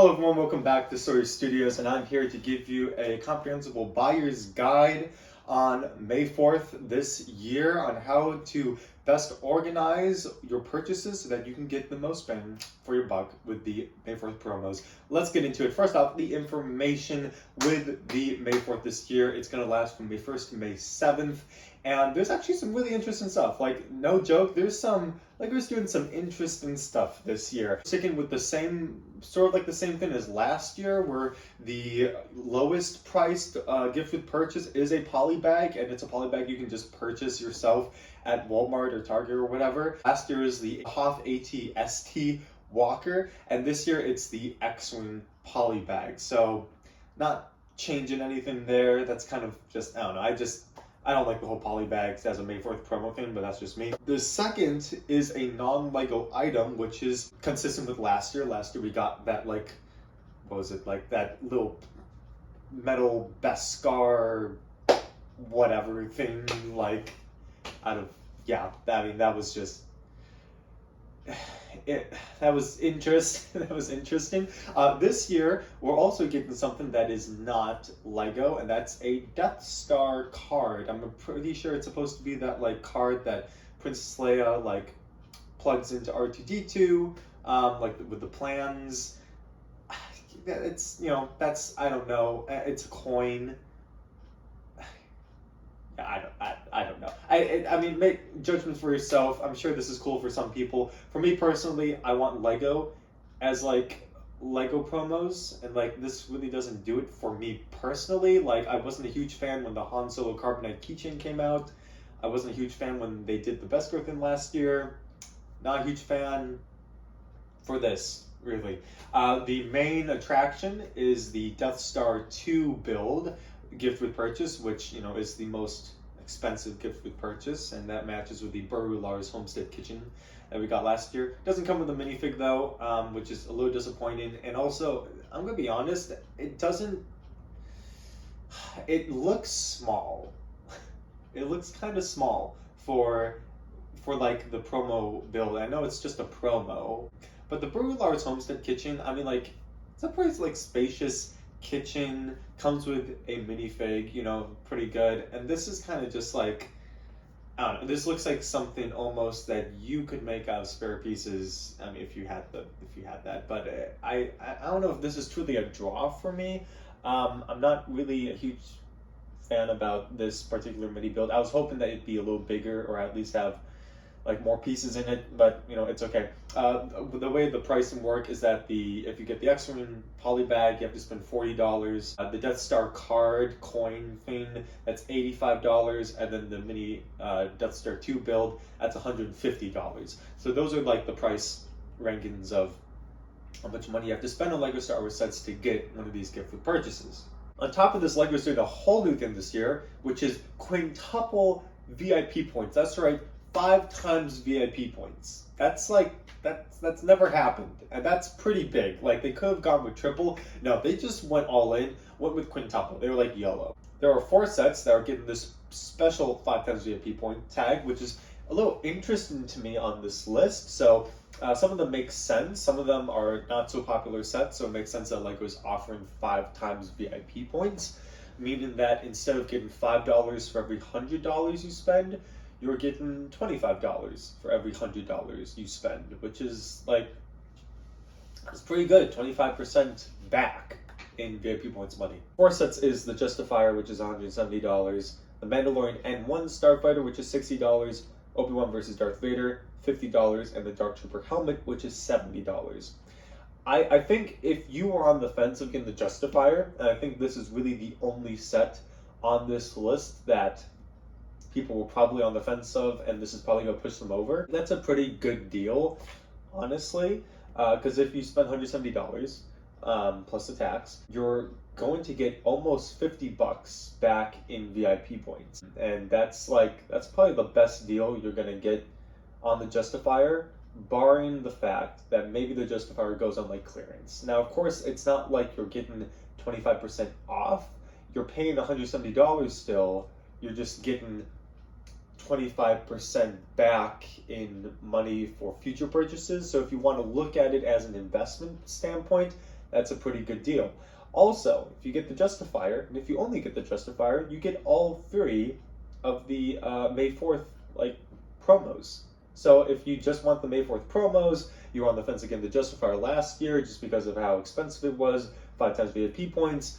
Hello everyone, welcome back to Story Studios, and I'm here to give you a comprehensible buyer's guide on May 4th this year on how to best organize your purchases so that you can get the most bang for your buck with the May 4th promos. Let's get into it. First off, the information with the May 4th this year. It's going to last from May 1st to May 7th, and there's actually some really interesting stuff. Like, no joke, there's doing some interesting stuff this year. Sticking with the same, sort of like the same thing as last year, where the lowest priced gift with purchase is a poly bag, and it's a poly bag you can just purchase yourself at Walmart or Target or whatever. Last year is the Hoth AT-ST Walker, and this year it's the X-Wing poly bag. So not changing anything there. That's kind of just, I don't know, I don't like the whole poly bags as a May 4th promo thing, but that's just me. The second is a non-Lego item, which is consistent with last year. Last year we got that, like, what was it, like that little metal Beskar whatever thing, like, out of, yeah, I mean, that was just, that was interesting. This year, we're also getting something that is not Lego, and that's a Death Star card. I'm pretty sure it's supposed to be that, like, card that Princess Leia, like, plugs into R2-D2, like, with the plans. It's, you know, that's, I don't know, it's a coin. I don't know. I mean, make judgments for yourself. I'm sure this is cool for some people. For me personally, I want Lego as, like, Lego promos, and, like, this really doesn't do it for me personally. Like, I wasn't a huge fan when the Han Solo Carbonite keychain came out. I wasn't a huge fan when they did the Beskar thing last year. Not a huge fan for this, really. The main attraction is the Death Star 2 build, gift with purchase, which, you know, is the most expensive gift with purchase, and that matches with the Lars Homestead Kitchen that we got last year. Doesn't come with a minifig though, which is a little disappointing. And also, I'm gonna be honest, it looks small. It looks kind of small for like the promo build. I know it's just a promo, but the Lars Homestead Kitchen, I mean, like, it's a pretty, like, spacious kitchen, comes with a minifig, you know, pretty good. And this is kind of just like, I don't know, this looks like something almost that you could make out of spare pieces. I mean, if you had that, but I don't know if this is truly a draw for me. I'm not really a huge fan about this particular mini build. I was hoping that it'd be a little bigger, or at least have, like, more pieces in it, but, you know, it's okay. The way the pricing work is that if you get the X-Wing poly bag, you have to spend $40. The Death Star card coin thing, that's $85, and then the mini Death Star 2 build, that's $150. So those are, like, the price rankings of how much money you have to spend on Lego Star Wars sets to get one of these gift with purchases. On top of this, Lego's doing a whole new thing this year, which is quintuple VIP points. That's right, 5 times VIP points. That's never happened, and that's pretty big. Like, they could have gone with triple. No, they just went all in, went with quintuple. They were like YOLO. There are 4 sets that are getting this special 5 times VIP point tag, which is a little interesting to me on this list. So some of them make sense. Some of them are not so popular sets, so it makes sense that Lego is offering 5 times VIP points, meaning that instead of getting $5 for every $100 you spend, you're getting $25 for every $100 you spend, which is, like, it's pretty good. 25% back in VIP points money. 4 sets is the Justifier, which is $170, the Mandalorian N1 Starfighter, which is $60, Obi-Wan vs. Darth Vader, $50, and the Dark Trooper helmet, which is $70. I think if you are on the fence of getting the Justifier, and I think this is really the only set on this list that people were probably on the fence of, and this is probably going to push them over, that's a pretty good deal, honestly, because if you spend $170 plus the tax, you're going to get almost $50 back in VIP points, and that's probably the best deal you're going to get on the Justifier, barring the fact that maybe the Justifier goes on, like, clearance. Now, of course, it's not like you're getting 25% off. You're paying $170 still. You're just getting 25% back in money for future purchases. So if you want to look at it as an investment standpoint, that's a pretty good deal. Also, if you get the Justifier, and if you only get the Justifier, you get all 3 of the May 4th like promos. So if you just want the May 4th promos, you were on the fence again the Justifier last year just because of how expensive it was, 5 times VIP points,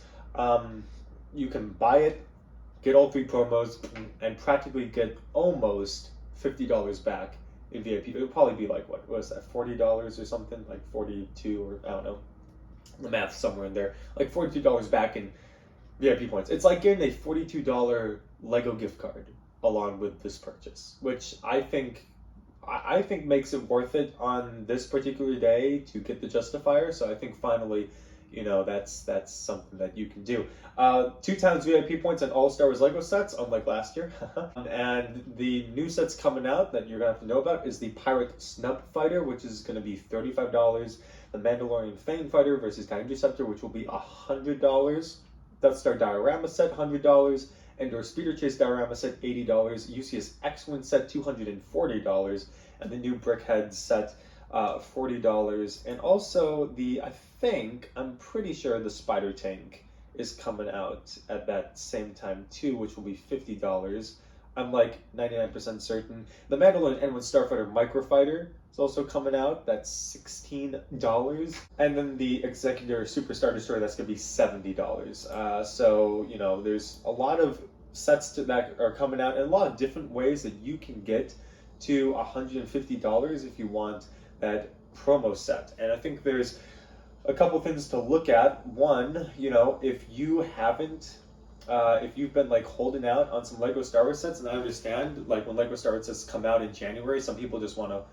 you can buy it, get all 3 promos, and practically get almost $50 back in VIP. It would probably be like, what was that, $40 or something, like 42 or I don't know, the math somewhere in there, like $42 back in VIP points. It's like getting a $42 Lego gift card along with this purchase, which I think makes it worth it on this particular day to get the Justifier. So I think finally, that's something that you can do. 2 times VIP points on All Star Wars Lego sets, unlike last year. And the new sets coming out that you're gonna have to know about is the Pirate Snub Fighter, which is gonna be $35. The Mandalorian Fang Fighter versus Guy Interceptor, which will be $100. Death Star Diorama set, $100. Endor Speeder Chase Diorama set, $80. UCS X-Wing set, $240. And the new Brickhead set, $40. And also I'm pretty sure the Spider Tank is coming out at that same time too, which will be $50. I'm like 99% certain. The Mandalorian N1 Starfighter Microfighter is also coming out. That's $16. And then the Executor Superstar Destroyer, that's going to be $70. So, there's a lot of sets that are coming out and a lot of different ways that you can get to $150 if you want that promo set. And I think there's a couple things to look at. One, if you haven't if you've been like holding out on some Lego Star Wars sets, and I understand like when Lego Star Wars sets come out in January, some people just want to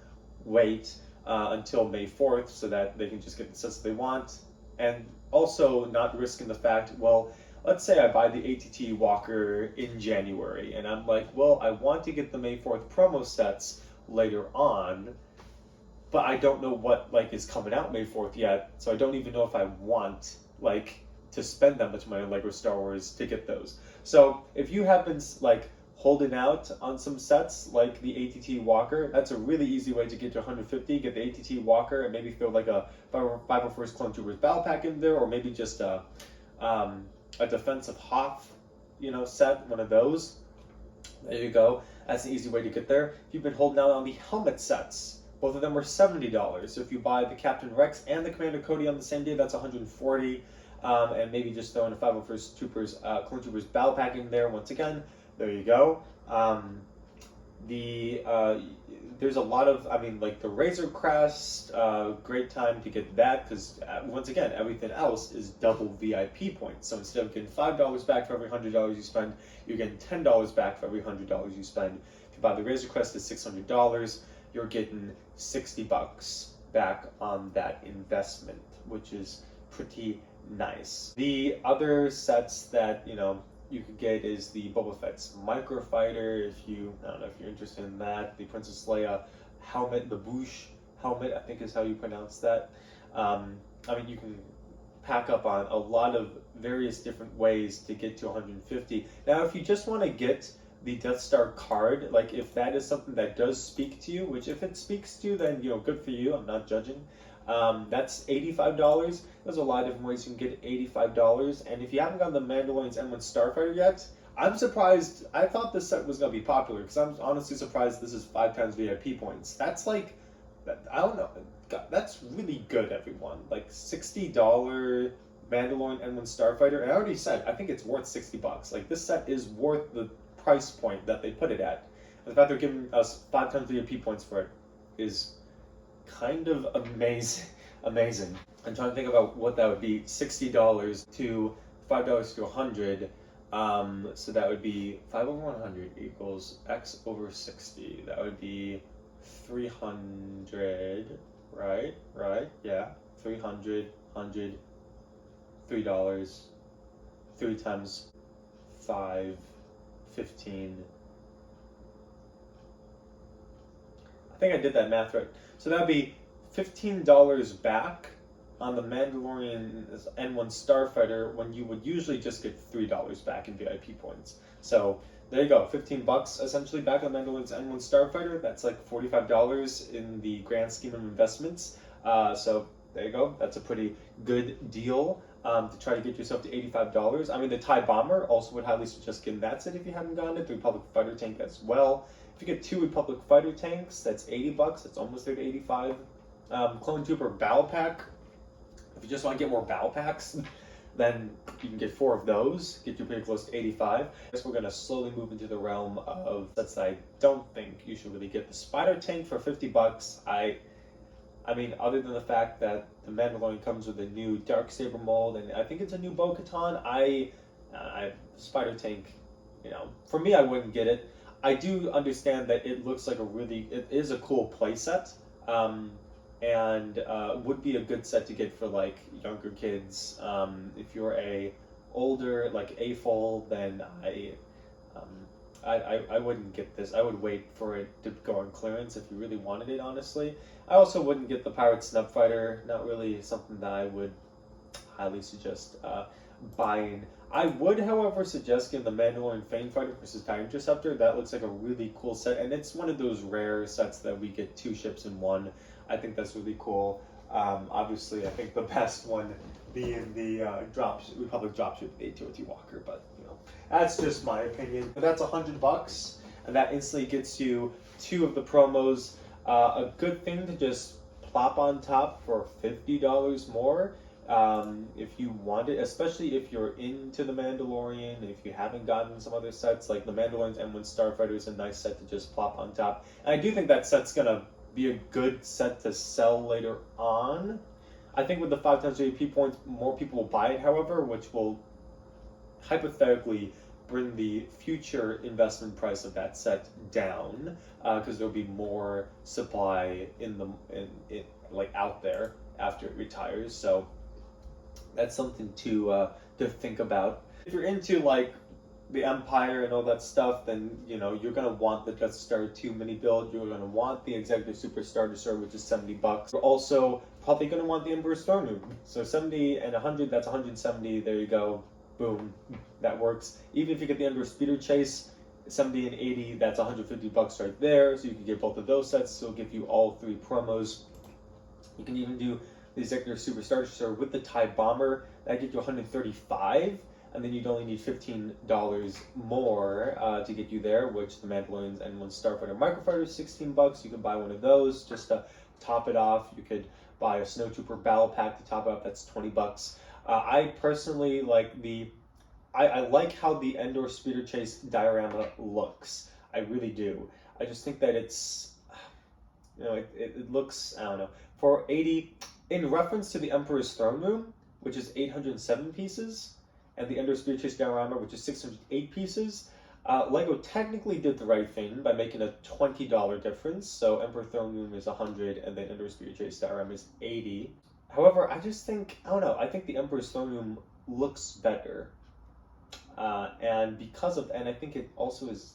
wait until May 4th so that they can just get the sets they want, and also not risking the fact, well, let's say I buy the ATT Walker in January and I'm like, well, I want to get the May 4th promo sets later on, but I don't know what like is coming out May 4th yet, so I don't even know if I want like to spend that much money on Lego Star Wars to get those. So if you have been like holding out on some sets like the ATT Walker, that's a really easy way to get to 150. Get the ATT Walker and maybe throw like a 501st Clone Troopers Battle Pack in there, or maybe just a defensive Hoth, set, one of those. There you go. That's an easy way to get there. If you've been holding out on the helmet sets, both of them were $70. So if you buy the Captain Rex and the Commander Cody on the same day, that's $140. And maybe just throw in a 501st Troopers, Clone Troopers Battle Pack in there once again. There you go. There's a lot of, like the Razor Crest, great time to get that because once again, everything else is double VIP points. So instead of getting $5 back for every $100 you spend, you're getting $10 back for every $100 you spend. If you buy the Razor Crest at $600, you're getting $60 back on that investment, which is pretty nice. The other sets that you could get is the Boba Fett's Microfighter, if you, I don't know if you're interested in that. The Princess Leia helmet, the Bouche helmet, I think is how you pronounce that. You can pack up on a lot of various different ways to get to 150. Now, if you just want to get the Death Star card, like if that is something that does speak to you, which if it speaks to you, then good for you, I'm not judging. That's $85. There's a lot of different ways you can get $85. And if you haven't gotten the Mandalorian's N1 Starfighter yet, I'm surprised. I thought this set was going to be popular because I'm honestly surprised this is 5 times VIP points. That's like, I don't know, God, that's really good, everyone. Like $60 Mandalorian N1 Starfighter. And I already said, I think it's worth $60. Like this set is worth the price point that they put it at. And the fact they're giving us 5 times VIP points for it is kind of amazing. I'm trying to think about what that would be. $60 to $5 to $100. So that would be 5 over 100 equals X over 60. That would be 300, right? Yeah. 300, 100, $3. 3 times 5, 15. I think I did that math right. So that would be $15 back on the Mandalorian N1 Starfighter when you would usually just get $3 back in VIP points. So there you go, $15 essentially back on the Mandalorian's N1 Starfighter. That's like $45 in the grand scheme of investments. So there you go. That's a pretty good deal to try to get yourself to $85. I mean, the TIE Bomber also would highly suggest getting that set if you haven't gotten it. The Republic Fighter Tank as well. If you get 2 Republic Fighter Tanks, that's $80. That's almost there to 85. Clone Trooper Battle Pack. If you just want to get more battle packs, then you can get 4 of those, get you pretty close to 85. I guess we're going to slowly move into the realm of sets that I don't think you should really get. The Spider Tank for $50. I mean, other than the fact that the Mandalorian comes with a new Darksaber mold, and I think it's a new Bo-Katan, Spider Tank, you know, for me, I wouldn't get it. I do understand that it looks like it is a cool playset, and would be a good set to get for like younger kids. If you're a older, like AFOL, then I wouldn't get this. I would wait for it to go on clearance if you really wanted it, honestly. I also wouldn't get the Pirate Snub Fighter. Not really something that I would highly suggest buying. I would, however, suggest getting the Mandalorian Fang Fighter versus TIE Interceptor. That looks like a really cool set, and it's one of those rare sets that we get 2 ships in one. I think that's really cool. Obviously, I think the best one being the Republic Dropship AT-AT Walker, but you know, that's just my opinion. But that's $100, and that instantly gets you 2 of the promos. A good thing to just plop on top for $50 more. If you want it, especially if you're into the Mandalorian, if you haven't gotten some other sets, like the Mandalorian's M1 Starfighter is a nice set to just plop on top. And I do think that set's gonna be a good set to sell later on. I think with the 5 times JP points, more people will buy it, however, which will hypothetically bring the future investment price of that set down, because there'll be more supply like out there after it retires. So that's something to think about. If you're into like the Empire and all that stuff, then you know you're gonna want the Death Star 2 mini build. You're gonna want the Executive Super Star Destroyer, which is $70. You're also probably gonna want the Emperor's Throne Room. So 70 and 100, that's 170. There you go, boom, that works. Even if you get the Endor Speeder Chase, 70 and 80, that's $150 right there. So you can get both of those sets. So it'll give you all 3 promos. You can even do the Executive Super Star Destroyer with the TIE Bomber. That gets you $135. And then you'd only need $15 more to get you there, which the Mandalorian's N1 Starfighter Microfighter is $16. You can buy one of those just to top it off. You could buy a Snowtrooper Battle Pack to top it up. That's $20. I personally like I like how the Endor Speeder Chase diorama looks. I really do. I just think that it's, you know, it looks, I don't know, for 80, in reference to the Emperor's Throne Room, which is 807 pieces, and the Endor Speeder Chase diorama, which is 608 pieces, LEGO technically did the right thing by making a $20 difference. So Emperor Throne Room is 100, and then Endor Speeder Chase diorama is 80. However, I just think, I don't know, I think the Emperor's Throne Room looks better. And I think it also is,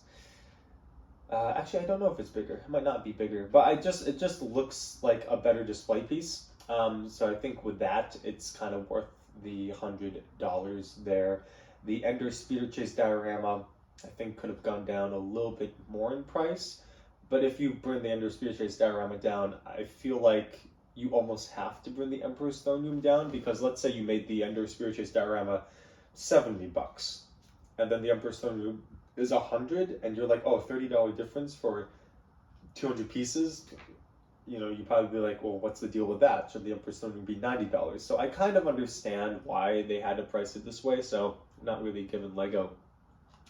actually I don't know if it's bigger. It might not be bigger, but it just looks like a better display piece. So I think with that, it's kind of worth the $100 there. The Endor Speeder Chase diorama, I think, could have gone down a little bit more in price. But if you bring the Endor Speeder Chase diorama down, I feel like you almost have to bring the Emperor's Throne Room down, because let's say you made the Endor Speeder Chase diorama $70, and then the Emperor's Throne Room is 100, and you're like, oh, $30 difference for 200 pieces. You know, you probably be like, well, what's the deal with that? Should the Emperor's Throne Room be $90? So I kind of understand why they had to price it this way, so I'm not really giving LEGO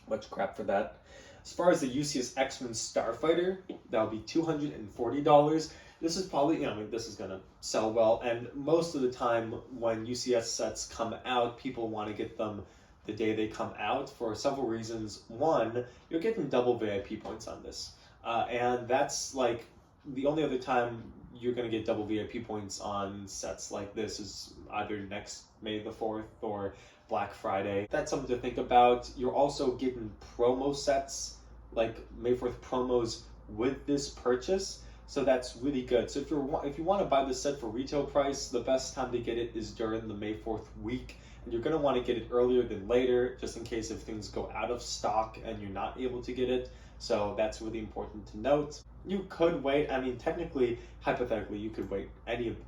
much crap for that. As far as the UCS X-Men Starfighter, that'll be $240. This is probably, you know, this is going to sell well, and most of the time when UCS sets come out, people want to get them the day they come out for several reasons. One, you're getting double VIP points on this, and that's like the only other time you're going to get double VIP points on sets like this is either next May the 4th or Black Friday. That's something to think about. You're also getting promo sets, like May 4th promos with this purchase, so that's really good. So if you want to buy this set for retail price, the best time to get it is during the May 4th week. And you're going to want to get it earlier than later, just in case if things go out of stock and you're not able to get it. So that's really important to note. You could wait. I mean, technically, hypothetically, you could wait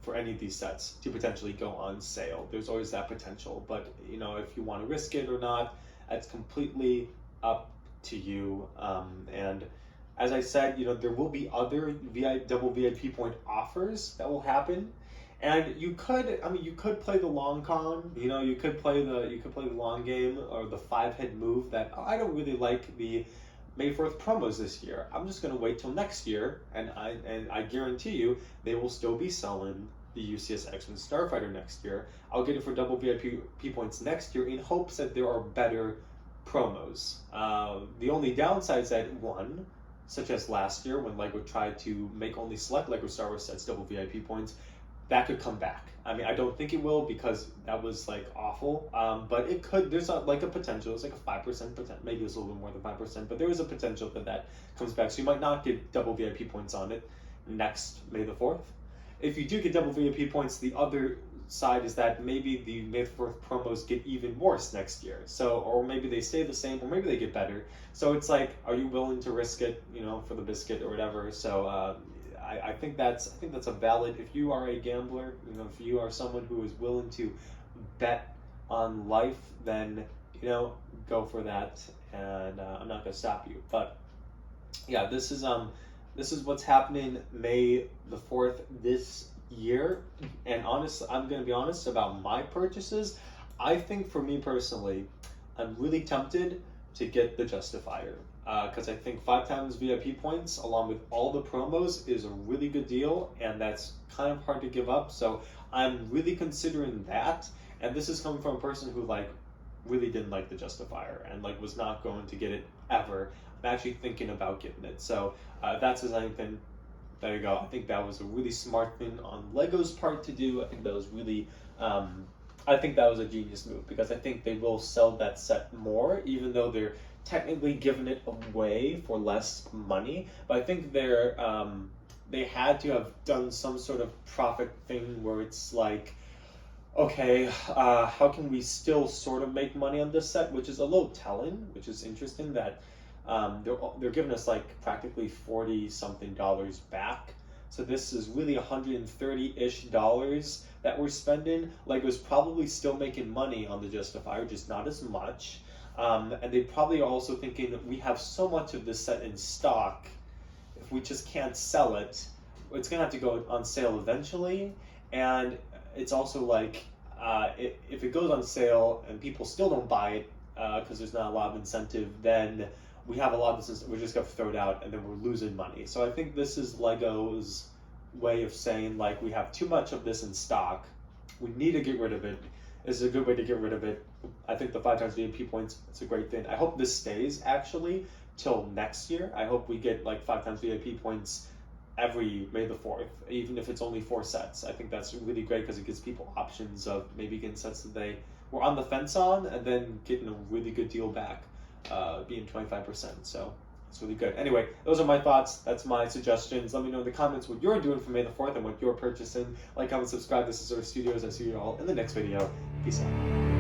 for any of these sets to potentially go on sale. There's always that potential, but you know, if you want to risk it or not, that's completely up to you. And as I said, you know, there will be other double VIP point offers that will happen. And you could, I mean, you could play the long con. You know, you could play the long game or the 5-head move. That I don't really like the May 4th promos this year. I'm just gonna wait till next year, and I guarantee you they will still be selling the UCS X-Men Starfighter next year. I'll get it for double VIP points next year in hopes that there are better promos. The only downsides that one, such as last year when LEGO tried to make only select LEGO Star Wars sets double VIP points, that could come back. I mean, I don't think it will because that was like awful. But it could. There's like a potential. It's like a 5%, maybe it's a little bit more than 5%. But there is a potential that comes back. So you might not get double VIP points on it next May the 4th. If you do get double VIP points, the other side is that maybe the May the 4th promos get even worse next year. So, or maybe they stay the same, or maybe they get better. So it's like, are you willing to risk it, you know, for the biscuit or whatever? So. I think that's a valid. If you are a gambler, you know, if you are someone who is willing to bet on life, then you know, go for that, and I'm not gonna stop you. But yeah, this is what's happening May the 4th this year. And honestly, I'm gonna be honest about my purchases. I think for me personally, I'm really tempted to get the Justifier. Because I think 5 times VIP points along with all the promos is a really good deal, and that's kind of hard to give up. So I'm really considering that, and this is coming from a person who like really didn't like the Justifier and like was not going to get it ever. I'm actually thinking about getting it. So if that says anything, there you go. I think that was a really smart thing on LEGO's part to do. I think that was really I think that was a genius move, because I think they will sell that set more, even though they're technically giving it away for less money. But I think they had to have done some sort of profit thing where it's like, okay, how can we still sort of make money on this set, which is a little telling, which is interesting that they're giving us like practically $40 something back. So this is really $130-ish that we're spending. LEGO's probably still making money on the Justifier, just not as much. And they probably are also thinking that we have so much of this set in stock, if we just can't sell it, it's going to have to go on sale eventually. And it's also like, if it goes on sale and people still don't buy it because there's not a lot of incentive, then we have a lot of this, we're just going to throw it out and then we're losing money. So I think this is LEGO's way of saying, like, we have too much of this in stock, we need to get rid of it. This is a good way to get rid of it. I think the 5 times VIP points, it's a great thing. I hope this stays actually till next year. I hope we get like 5 times VIP points every May the 4th, even if it's only 4 sets. I think that's really great because it gives people options of maybe getting sets that they were on the fence on and then getting a really good deal back, being 25%. So it's really good. Anyway, those are my thoughts. That's my suggestions. Let me know in the comments what you're doing for May the 4th and what you're purchasing. Like, comment, subscribe. This is Earth Studios. I see you all in the next video. Peace out.